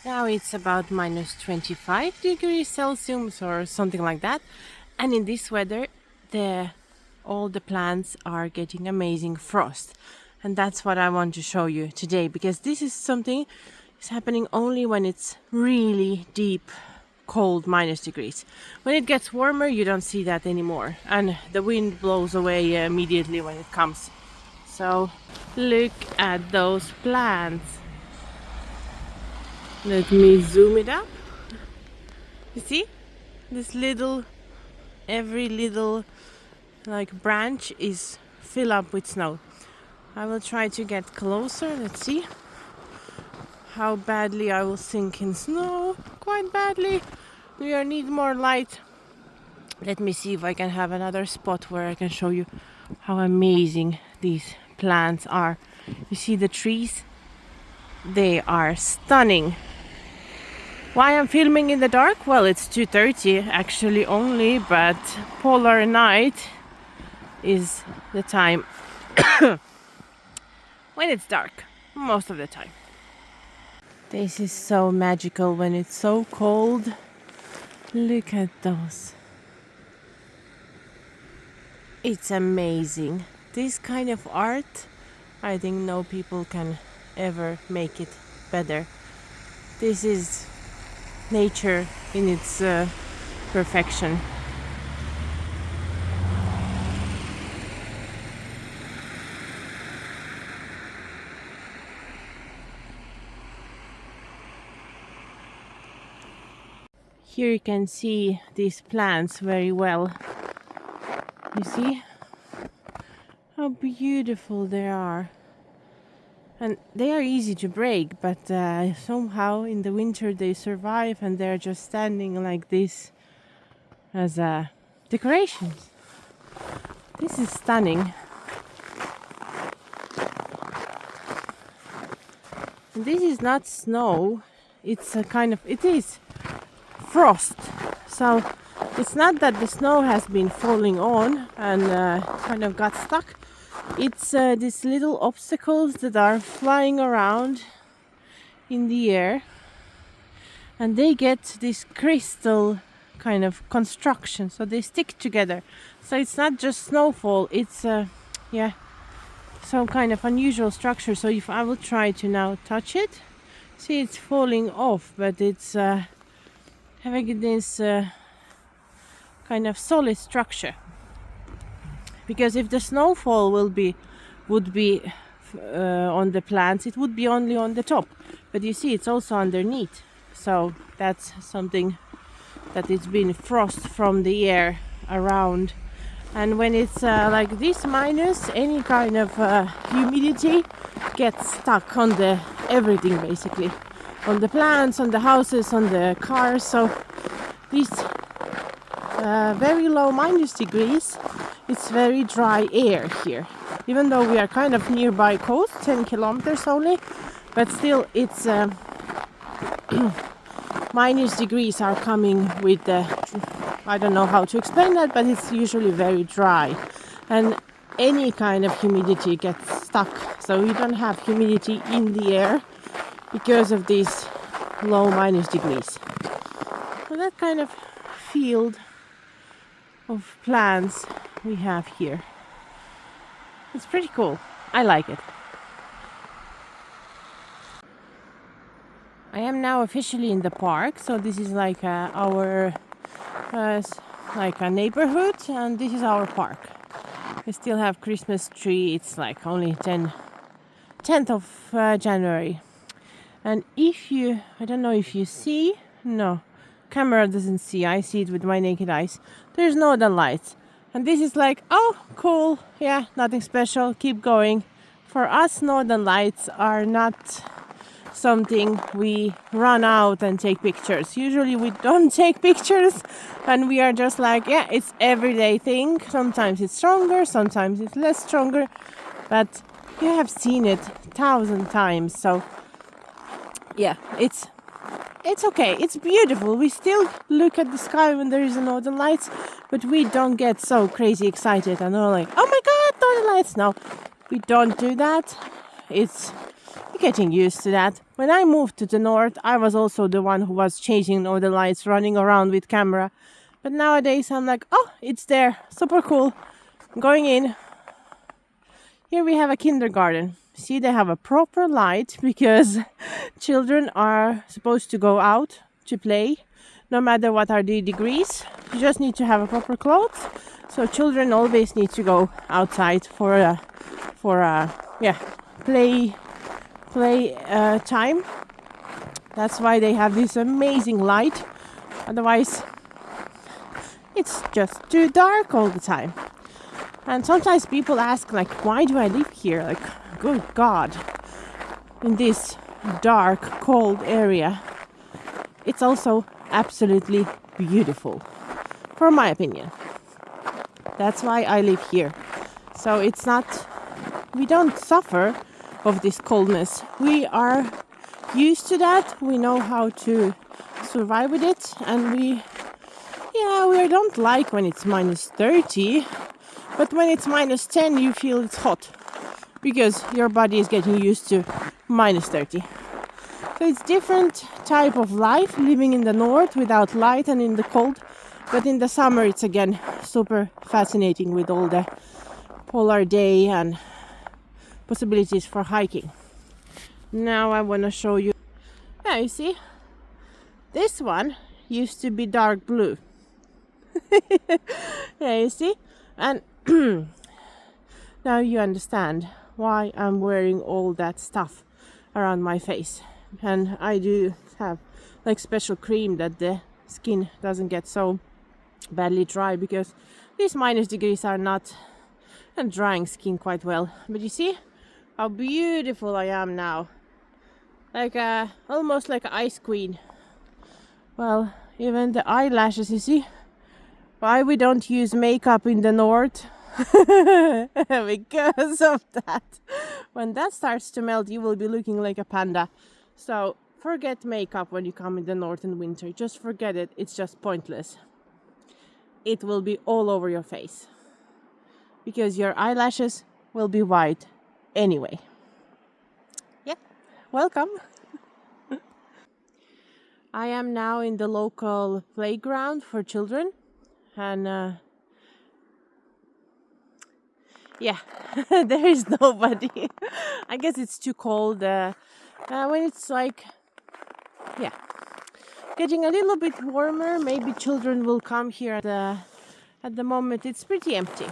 Now it's about minus 25 degrees Celsius or something like that. And in this weather, the all the plants are getting amazing frost. And that's what I want to show you today, because this is something is happening only when it's really deep cold minus degrees. When it gets warmer, you don't see that anymore, and the wind blows away immediately when it comes. So look at those plants. Let me zoom it up. You see? This little, every little like branch is filled up with snow. I will try to get closer. Let's see how badly I will sink in snow. Quite badly. We need more light. Let me see if I can have another spot where I can show you how amazing these plants are. You see the trees? They are stunning. Why I'm filming in the dark? Well, it's 2:30 actually only, but polar night is the time when it's dark most of the time. This is so magical when it's so cold. Look at those. It's amazing. This kind of art, I think no people can ever make it better. This is nature in its perfection. Here you can see these plants very well. You see how beautiful they are. And they are easy to break, but somehow in the winter they survive, and they're just standing like this as decorations. This is stunning. And this is not snow, it's a kind of, it is frost. So it's not that the snow has been falling on and kind of got stuck. It's these little obstacles that are flying around in the air, and they get this crystal kind of construction, so they stick together. So it's not just snowfall, it's some kind of unusual structure. So if I will try to now touch it, see, it's falling off, but it's having this kind of solid structure. Because if the snowfall would be on the plants, it would be only on the top. But you see, it's also underneath. So that's something that it's been frost from the air around. And when it's like this minus, any kind of humidity gets stuck on the everything basically. On the plants, on the houses, on the cars. So these very low minus degrees, it's very dry air here. Even though we are kind of nearby coast, 10 kilometers only, but still it's minus degrees are coming with the, I don't know how to explain that, but it's usually very dry. And any kind of humidity gets stuck. So we don't have humidity in the air because of these low minus degrees. So that kind of field of plants we have here. It's pretty cool. I like it. I am now officially in the park, so this is like our like a neighborhood, and this is our park. We still have Christmas tree. It's like only 10th of January. And if you, I don't know if you see, no, camera doesn't see, I see it with my naked eyes. There's northern lights. And this is like, oh, cool, yeah, nothing special, keep going. For us, northern lights are not something we run out and take pictures. Usually we don't take pictures, and we are just like, yeah, it's everyday thing. Sometimes it's stronger, sometimes it's less stronger, but you have seen it 1,000 times. So yeah, it's okay. It's beautiful. We still look at the sky when there is northern lights, but we don't get so crazy excited and all like, oh my god, northern lights. No, we don't do that. It's getting used to that. when I moved to the north, I was also the one who was changing all the lights, running around with camera. But nowadays I'm like, oh, it's there, super cool. Going in. Here we have a kindergarten. See, they have a proper light because children are supposed to go out to play, no matter what are the degrees. You just need to have a proper clothes. So children always need to go outside for play time. That's why they have this amazing light. Otherwise, it's just too dark all the time. And sometimes people ask, like, why do I live here? Like, good God, in this dark, cold area. It's also absolutely beautiful, for my opinion. That's why I live here. So it's not, we don't suffer of this coldness. We are used to that. We know how to survive with it. And we don't like when it's minus 30. But when it's minus 10, you feel it's hot because your body is getting used to minus 30. So it's different type of life living in the north without light and in the cold. But in the summer, it's again super fascinating with all the polar day and possibilities for hiking. Now I want to show you. Yeah, you see, this one used to be dark blue. Yeah, you see, and now you understand why I'm wearing all that stuff around my face. And I do have like special cream that the skin doesn't get so badly dry, because these minus degrees are not drying skin quite well. But you see how beautiful I am now, like almost like an ice queen. Well, even the eyelashes, you see why we don't use makeup in the north? Because of that. When that starts to melt, you will be looking like a panda. So forget makeup when you come in the north in winter. Just forget it. It's just pointless. It will be all over your face because your eyelashes will be white anyway. Yeah, welcome. I am now in the local playground for children. And there is nobody. I guess it's too cold. When it's like, getting a little bit warmer, maybe children will come here. At the moment, it's pretty empty.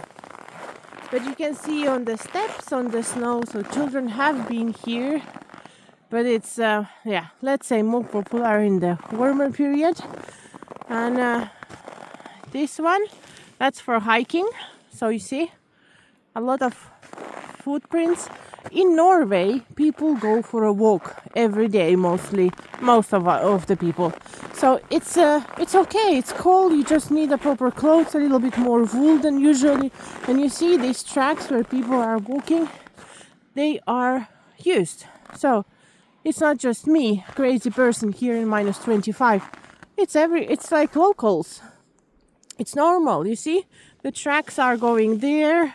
But you can see on the steps, on the snow, so children have been here. But it's, let's say more popular in the warmer period. And this one, that's for hiking. So you see a lot of footprints. In Norway, people go for a walk every day, most of the people. So it's okay. It's cold. You just need a proper clothes, a little bit more wool than usually. And you see these tracks where people are walking, they are used. So it's not just me, crazy person here in minus 25. It's like locals. It's normal, you see? The tracks are going there,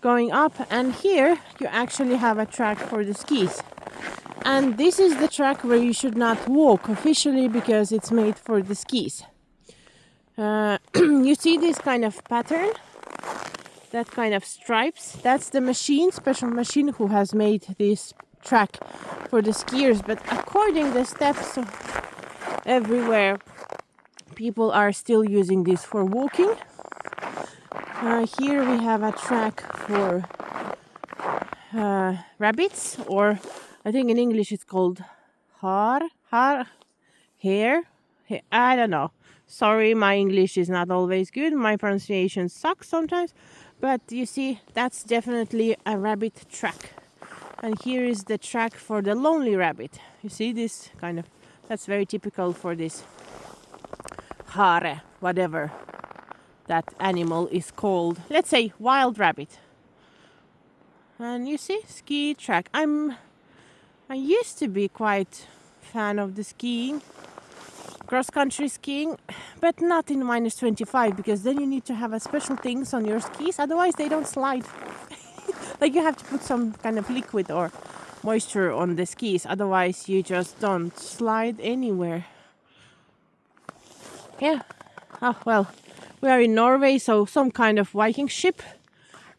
going up, and here you actually have a track for the skis. And this is the track where you should not walk officially because it's made for the skis. You see this kind of pattern? That kind of stripes? That's the special machine who has made this track for the skiers. But according to the steps everywhere, people are still using this for walking. Here we have a track for rabbits, or I think in English it's called hare. I don't know. Sorry, my English is not always good. My pronunciation sucks sometimes. But you see, that's definitely a rabbit track. And here is the track for the lonely rabbit. You see this kind of, that's very typical for this hare, whatever that animal is called. Let's say wild rabbit. And you see, ski track. I used to be quite fan of the skiing, cross-country skiing, but not in minus 25, because then you need to have a special things on your skis, otherwise they don't slide. Like you have to put some kind of liquid or moisture on the skis, otherwise you just don't slide anywhere. Yeah. Oh, well, we are in Norway, so some kind of Viking ship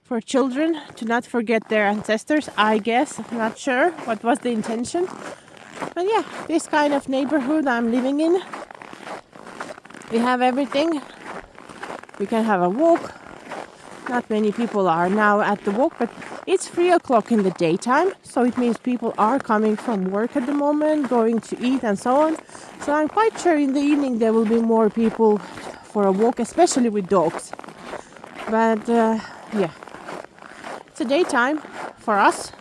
for children to not forget their ancestors, I guess. I'm not sure what was the intention. But yeah, this kind of neighborhood I'm living in. We have everything. We can have a walk. Not many people are now at the walk, but it's 3 o'clock in the daytime, so it means people are coming from work at the moment, going to eat and so on. So I'm quite sure in the evening there will be more people for a walk, especially with dogs. But yeah, it's a daytime for us.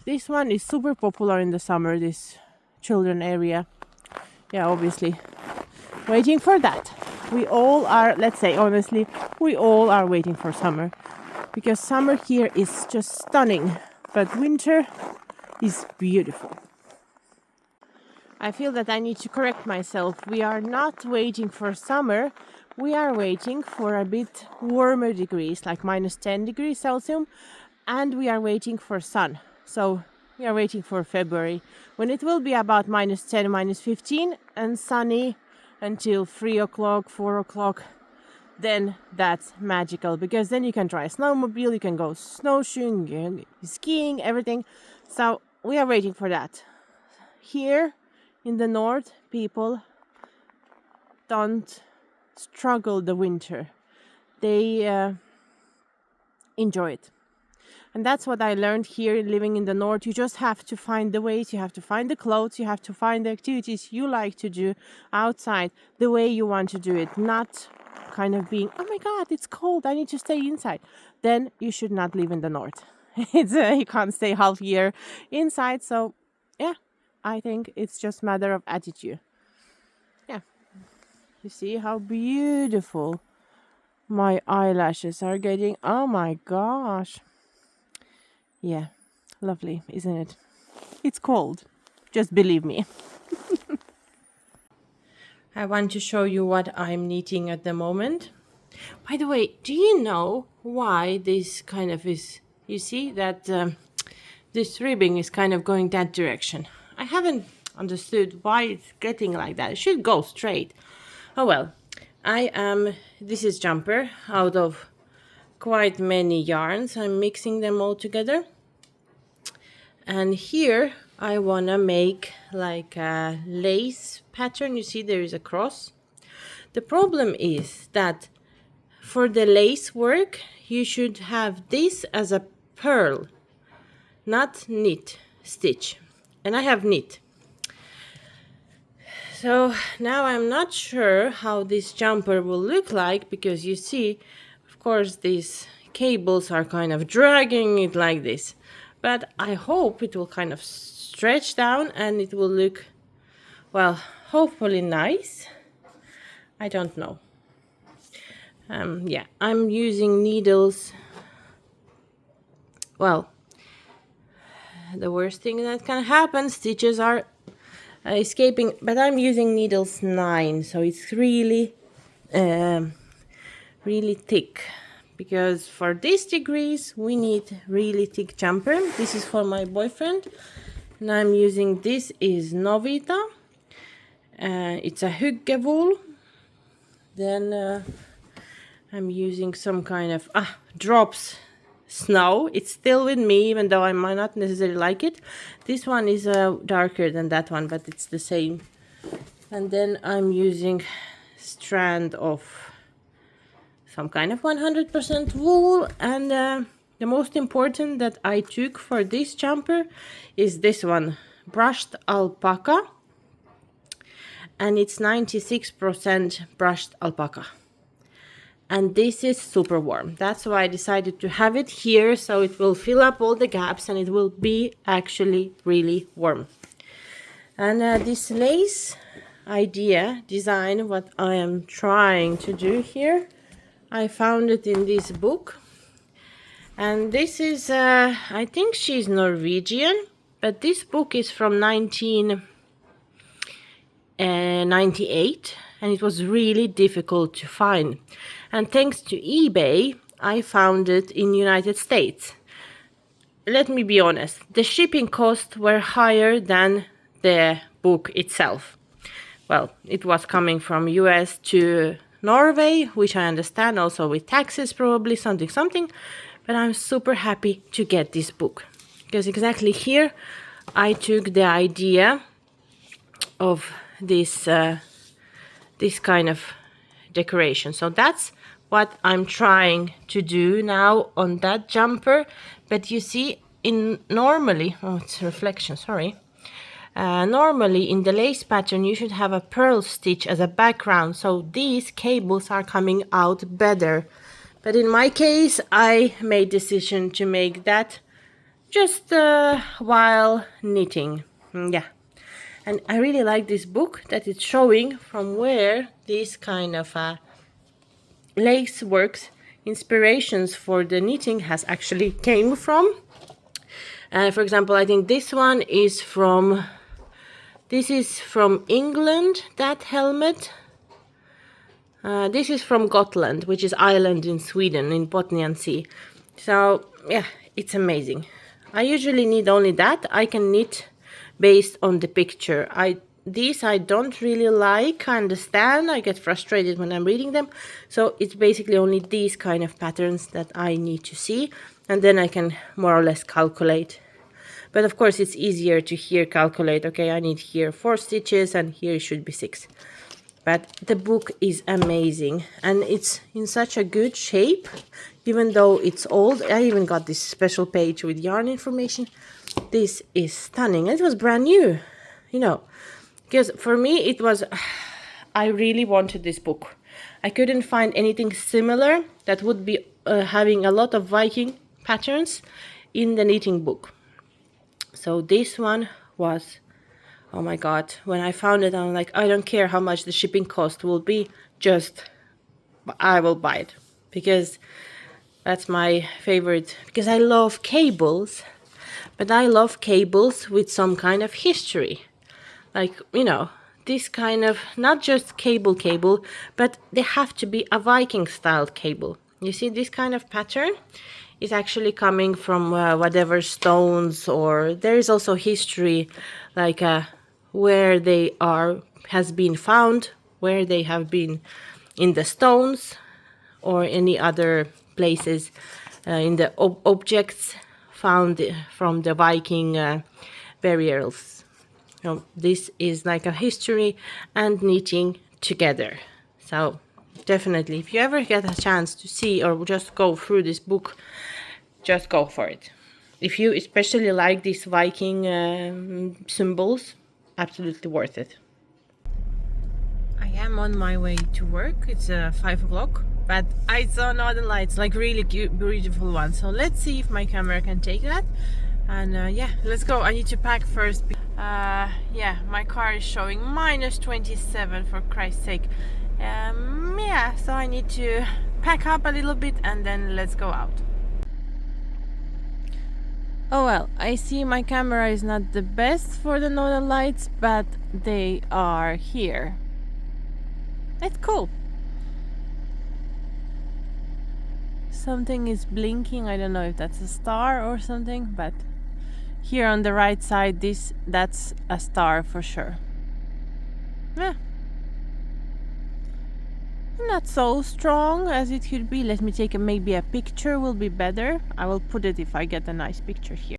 This one is super popular in the summer, this children area. Yeah, obviously waiting for that. We all are, let's say honestly, we all are waiting for summer. Because summer here is just stunning, but winter is beautiful. I feel that I need to correct myself. We are not waiting for summer. We are waiting for a bit warmer degrees, like minus 10 degrees Celsius, and we are waiting for sun. So we are waiting for February, when it will be about minus 10, minus 15, and sunny until 3 o'clock, 4 o'clock. Then that's magical, because then you can try a snowmobile, you can go snowshoeing, you can skiing, everything. So we are waiting for that. Here in the north, people don't struggle the winter. They enjoy it. And that's what I learned here living in the north. You just have to find the ways, you have to find the clothes, you have to find the activities you like to do outside the way you want to do it. Not kind of being, oh my God, it's cold, I need to stay inside. Then you should not live in the north. You can't stay half year inside. So yeah, I think it's just a matter of attitude. Yeah. You see how beautiful my eyelashes are getting. Oh my gosh. Yeah, lovely, isn't it? It's cold. Just believe me. I want to show you what I'm knitting at the moment. By the way, do you know why this kind of is? You see that this ribbing is kind of going that direction. I haven't understood why it's getting like that. It should go straight. Oh well. This is jumper out of quite many yarns. I'm mixing them all together. And here I want to make like a lace pattern. You see there is a cross. The problem is that for the lace work, you should have this as a purl, not knit stitch. And I have knit. So now I'm not sure how this jumper will look like, because you see, of course, these cables are kind of dragging it like this. But I hope it will kind of stretch down and it will look, well, hopefully nice. I don't know. Yeah, I'm using needles. Well, the worst thing that can happen, stitches are escaping, but I'm using needles 9, so it's really really thick, because for these degrees we need really thick jumper. This is for my boyfriend, and I'm using, this is Novita, it's a hygge wool. Then I'm using some kind of drops snow. It's still with me, even though I might not necessarily like it. This one is darker than that one, but it's the same. And then I'm using strand of some kind of 100% wool. And the most important that I took for this jumper is this one, brushed alpaca. And it's 96% brushed alpaca. And this is super warm. That's why I decided to have it here, so it will fill up all the gaps and it will be actually really warm. And this lace design, what I am trying to do here, I found it in this book. And this is, I think she's Norwegian, but this book is from 1998, and it was really difficult to find. And thanks to eBay, I found it in United States. Let me be honest, the shipping costs were higher than the book itself. Well, it was coming from US to Norway, which I understand, also with taxes probably, something. But I'm super happy to get this book. Because exactly here I took the idea of this this kind of decoration. So that's what I'm trying to do now on that jumper. But you see, normally, oh, it's reflection, sorry. Normally in the lace pattern you should have a pearl stitch as a background, so these cables are coming out better. But in my case I made decision to make that just while knitting. Yeah. And I really like this book that it's showing from where this kind of lace works inspirations for the knitting has actually came from. For example, I think this one is from England, that helmet. This is from Gotland, which is island in Sweden, in Botnian Sea. So yeah, it's amazing. I usually need only that. I can knit based on the picture. These I don't really like, I understand, I get frustrated when I'm reading them. So it's basically only these kind of patterns that I need to see, and then I can more or less calculate. But of course it's easier to here calculate, okay, I need here 4 stitches and here it should be 6. But the book is amazing and it's in such a good shape, even though it's old. I even got this special page with yarn information. This is stunning. It was brand new, you know, because for me it was, I really wanted this book. I couldn't find anything similar that would be having a lot of Viking patterns in the knitting book. So this one was, oh my god, when I found it, I'm like, I don't care how much the shipping cost will be, just I will buy it. Because that's my favorite, because I love cables, but I love cables with some kind of history. Like, you know, this kind of, not just cable, but they have to be a Viking style cable. You see this kind of pattern is actually coming from whatever stones, or there is also history, like where they has been found, where they have been in the stones or any other places in the objects found from the Viking burials. So this is like a history and knitting together. So definitely, if you ever get a chance to see or just go through this book, just go for it. If you especially like these Viking symbols, absolutely worth it. I am on my way to work. It's 5 o'clock, but I saw northern lights, like really cute, beautiful ones. So let's see if my camera can take that. And yeah, let's go. I need to pack first. Yeah, my car is showing -27, for Christ's sake. Yeah, so I need to pack up a little bit and then let's go out. Oh well, I see my camera is not the best for the northern lights, but they are here. It's cool. Something is blinking. I don't know if that's a star or something, but here on the right side, that's a star for sure. Yeah. Not so strong as it could be. Let me take maybe a picture will be better. I will put it if I get a nice picture here.